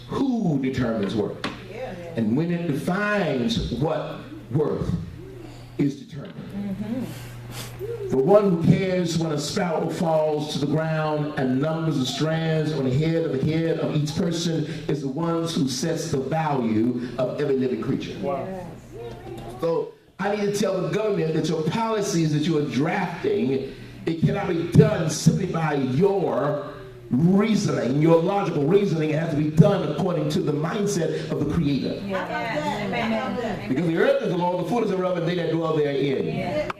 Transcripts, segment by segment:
who determines worth. And when it defines what worth is determined. For one who cares when a sparrow falls to the ground and numbers the strands on the head of each person is the ones who sets the value of every living creature. Wow. So I need to tell the government that your policies that you are drafting, it cannot be done simply by your reasoning, your logical reasoning. It has to be done according to the mindset of the Creator. Because the earth is the Lord, the fullness thereof, and they that dwell therein.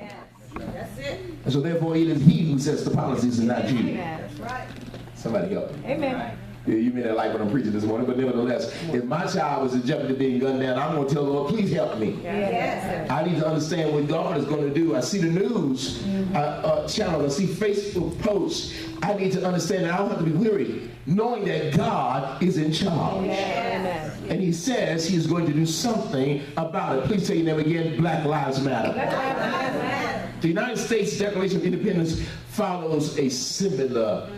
That's it. And so therefore it is He who sets the policies and not you. That's right. Somebody help me. Amen. Yeah, you may not like what I'm preaching this morning, but nevertheless, if my child was in jeopardy of being gunned down, I'm going to tell the Lord, please help me. Yes. I need to understand what God is going to do. I see the news channel, I see Facebook posts. I need to understand that I don't have to be weary, knowing that God is in charge. Yes. And He says He is going to do something about it. Please say your name again, Black Lives Matter. Black Lives Matter. The United States Declaration of Independence follows a similar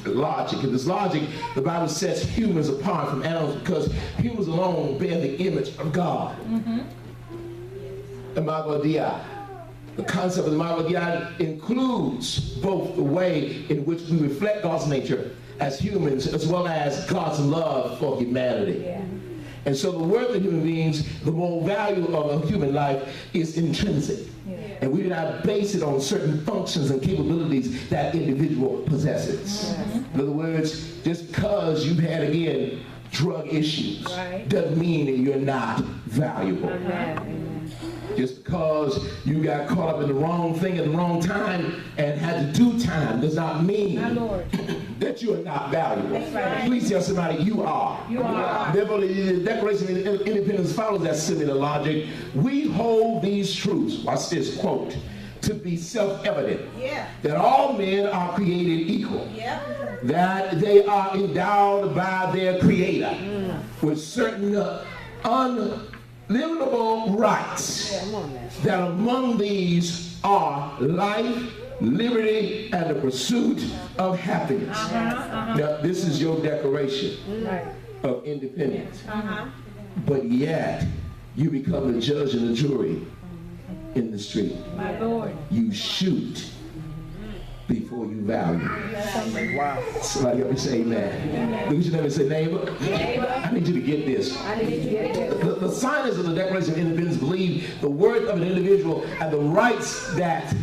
logic. In this logic, the Bible sets humans apart from animals because humans alone bear the image of God. Imago Dei. The concept of Imago Dei includes both the way in which we reflect God's nature as humans as well as God's love for humanity. Yeah. And so the worth of human beings, the moral value of a human life is intrinsic. Yeah. And we do not base it on certain functions and capabilities that individual possesses. In other words, just because you've had, again, drug issues doesn't mean that you're not valuable. Just because you got caught up in the wrong thing at the wrong time and had to do time does not mean that you are not valuable. Please tell somebody you are. You are. Therefore, the Declaration of Independence follows that similar logic. We hold these truths, watch this quote, to be self-evident that all men are created equal, that they are endowed by their Creator with certain unlimitable rights, that among these are life, liberty, and the pursuit of happiness. Now, this is your declaration of independence. But yet, you become the judge and the jury in the street. My Lord. You shoot before you value. Wow. Somebody help me say amen. Look at your neighbor and say, neighbor, I need you to get this. The signers of the Declaration of Independence believe the worth of an individual and the rights that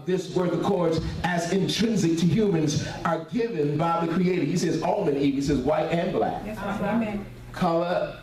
this worth accords as intrinsic to humans are given by the Creator. He says all men equal. He says white and black. Color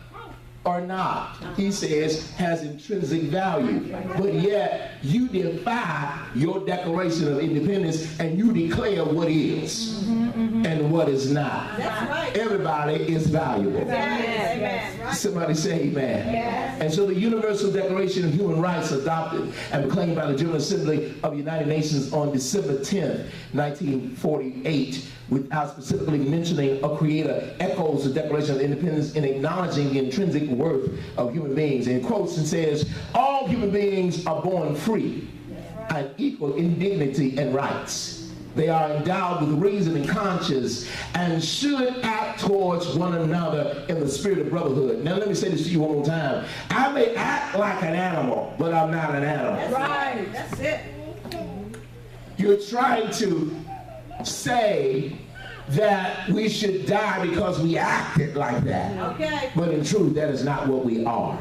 or not, he says, has intrinsic value. But yet, you defy your Declaration of Independence and you declare what is and what is not. That's right. Everybody is valuable. Amen. Somebody say amen. Yes. And so the Universal Declaration of Human Rights, adopted and proclaimed by the General Assembly of the United Nations on December 10th, 1948, without specifically mentioning a Creator, echoes the Declaration of Independence in acknowledging the intrinsic worth of human beings, and quotes and says, all human beings are born free and equal in dignity and rights. They are endowed with reason and conscience and should act towards one another in the spirit of brotherhood. Now let me say this to you one more time. I may act like an animal, but I'm not an animal. That's right. That's it. You're trying to say that we should die because we acted like that. Okay. But in truth, that is not what we are.